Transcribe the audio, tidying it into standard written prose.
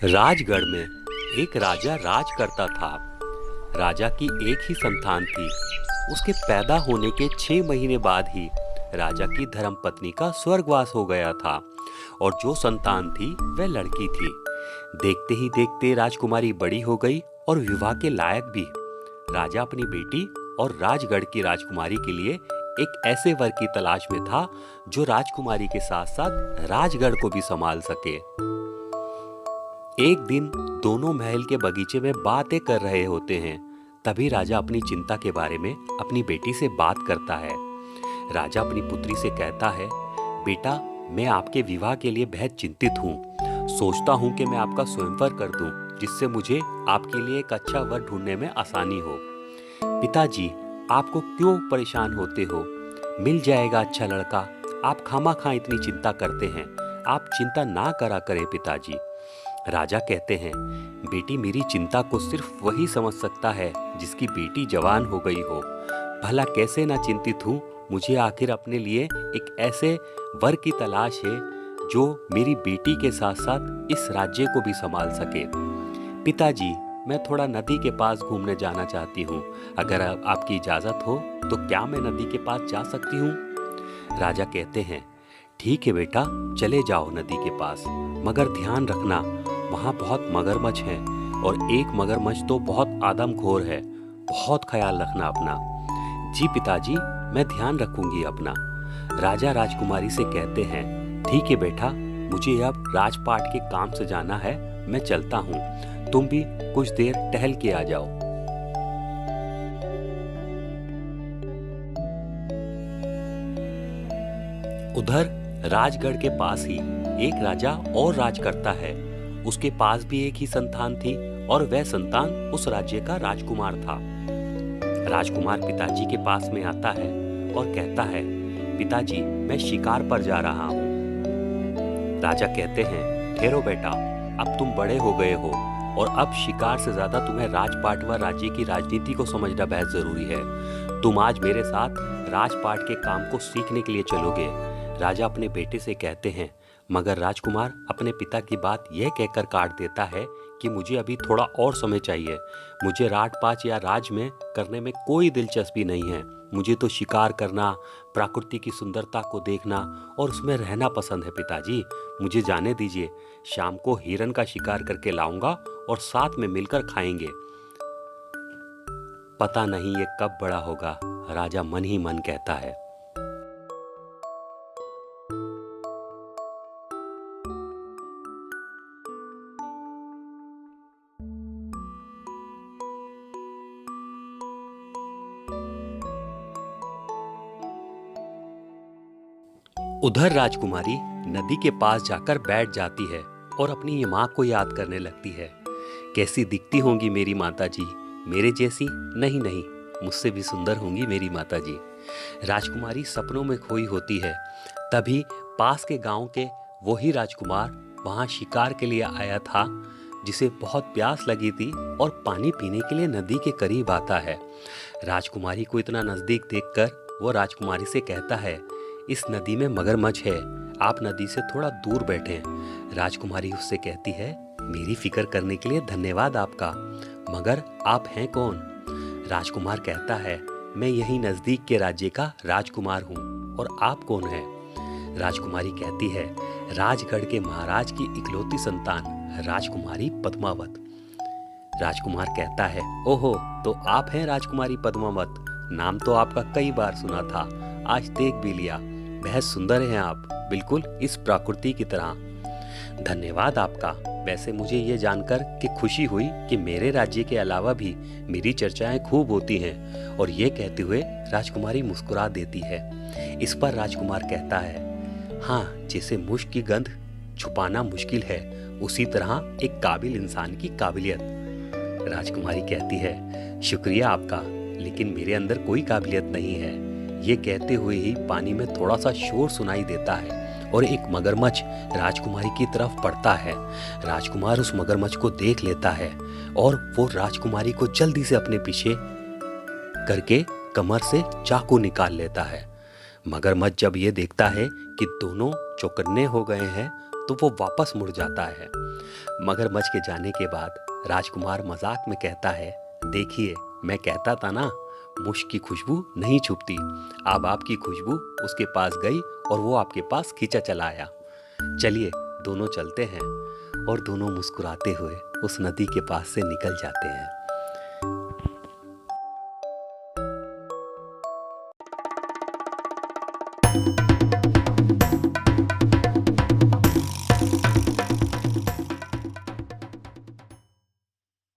राजगढ़ में एक राजा राज करता था। राजा की एक ही संतान थी। उसके पैदा होने के 6 महीने बाद ही राजा की धर्मपत्नी का स्वर्गवास हो गया था और जो संतान थी वह लड़की थी। देखते ही देखते राजकुमारी बड़ी हो गई और विवाह के लायक भी। राजा अपनी बेटी और राजगढ़ की राजकुमारी के लिए एक ऐसे वर की तलाश में था जो राजकुमारी के साथ साथ राजगढ़ को भी संभाल सके। एक दिन दोनों महल के बगीचे में बातें कर रहे होते हैं। तभी राजा अपनी चिंता के बारे में अपनी बेटी से बात करता है। राजा अपनी पुत्री से कहता है, बेटा, मैं आपके विवाह के लिए बेहद चिंतित हूँ। सोचता हूँ कि मैं आपका स्वयंवर कर दूँ, जिससे मुझे आपके लिए एक अच्छा वर ढूंढने में आसानी हो। पिताजी, आपको क्यों परेशान होते हो? मिल जाएगा अच्छा लड़का। आप खामाखा इतनी चिंता करते हैं। आप चिंता ना करा करें पिताजी। राजा कहते हैं, बेटी, मेरी चिंता को सिर्फ वही समझ सकता है जिसकी बेटी जवान हो गई हो। भला कैसे ना चिंतित हूँ? मुझे आखिर अपने लिए एक ऐसे वर की तलाश है जो मेरी बेटी के साथ साथ इस राज्य को भी संभाल सके। पिताजी, मैं थोड़ा नदी के पास घूमने जाना चाहती हूँ। अगर आपकी इजाज़त हो तो क्या मैं नदी के पास जा सकती हूँ? राजा कहते हैं, ठीक है बेटा, चले जाओ नदी के पास, मगर ध्यान रखना वहाँ बहुत मगरमच्छ हैं और एक मगरमच्छ तो बहुत आदमखोर है। बहुत ख्याल रखना अपना। जी पिताजी, मैं ध्यान रखूंगी अपना। राजा राजकुमारी से कहते हैं, ठीक है बेटा, मुझे अब राजपाट के काम से जाना है, मैं चलता हूँ। तुम भी कुछ देर टहल के आ जाओ। उधर राजगढ़ के पास ही एक राजा और राज करता है। उसके पास भी एक ही संतान थी और वह संतान उस राज्य का राजकुमार था। राजकुमार पिताजी के पास में आता है और कहता है, पिताजी, मैं शिकार पर जा रहा हूँ। राजा कहते हैं, ठहरो बेटा, अब तुम बड़े हो गए हो और अब शिकार से ज्यादा तुम्हें राजपाट व राज्य की राजनीति को समझना बेहद जरूरी है। तुम आज मेरे साथ राजपाट के काम को सीखने के लिए चलोगे। राजा अपने बेटे से कहते हैं, मगर राजकुमार अपने पिता की बात यह कहकर काट देता है कि मुझे अभी थोड़ा और समय चाहिए। मुझे राजपाट या राज में करने में कोई दिलचस्पी नहीं है। मुझे तो शिकार करना, प्रकृति की सुंदरता को देखना और उसमें रहना पसंद है पिताजी। मुझे जाने दीजिए। शाम को हिरन का शिकार करके लाऊंगा और साथ में मिलकर खाएंगे। पता नहीं ये कब बड़ा होगा, राजा मन ही मन कहता है। उधर राजकुमारी नदी के पास जाकर बैठ जाती है और अपनी माँ को याद करने लगती है। कैसी दिखती होंगी मेरी माताजी? मेरे जैसी? नहीं नहीं, मुझसे भी सुंदर होंगी मेरी माताजी। राजकुमारी सपनों में खोई होती है। तभी पास के गांव के वही राजकुमार वहां शिकार के लिए आया था, जिसे बहुत प्यास लगी थी और पानी पीने के लिए नदी के करीब आता है। राजकुमारी को इतना नजदीक देखकर वो राजकुमारी से कहता है, इस नदी में मगरमच्छ है, आप नदी से थोड़ा दूर बैठें। राजकुमारी उससे कहती है, मेरी फिक्र करने के लिए धन्यवाद आपका, मगर आप हैं कौन? राजकुमार कहता है, मैं यही नजदीक के राज्य का राजकुमार हूँ। और आप कौन हैं? राजकुमारी कहती है, राजगढ़ के महाराज की इकलौती संतान राजकुमारी पद्मावत। राजकुमार कहता है, ओहो, तो आप हैं राजकुमारी पद्मावत। नाम तो आपका कई बार सुना था, आज देख भी लिया। बेहद सुंदर हैं आप, बिल्कुल इस प्रकृति की तरह। धन्यवाद आपका। वैसे मुझे ये जानकर कि खुशी हुई कि मेरे राज्य के अलावा भी मेरी चर्चाएं खूब होती हैं। और ये कहते हुए राजकुमारी मुस्कुरा देती है। इस पर राजकुमार कहता है, हाँ, जैसे मुश्क की गंध छुपाना मुश्किल है, उसी तरह एक काबिल इंसान की काबिलियत। राजकुमारी कहती है, शुक्रिया आपका, लेकिन मेरे अंदर कोई काबिलियत नहीं है। ये कहते हुए ही पानी में थोड़ा सा शोर सुनाई देता है और एक मगरमच्छ राजकुमारी की तरफ बढ़ता है। राजकुमार उस मगरमच्छ को देख लेता है और वो राजकुमारी को जल्दी से अपने पीछे करके कमर से चाकू निकाल लेता है। मगरमच्छ जब ये देखता है कि दोनों चौकन्ने हो गए हैं तो वो वापस मुड़ जाता है। मगरमच्छ के जाने के बाद राजकुमार मजाक में कहता है, देखिए मैं कहता था ना, मुश्क की खुशबू नहीं छुपती। अब आपकी खुशबू उसके पास गई और वो आपके पास खींचा चला आया। चलिए दोनों चलते हैं। और दोनों मुस्कुराते हुए उस नदी के पास से निकल जाते हैं।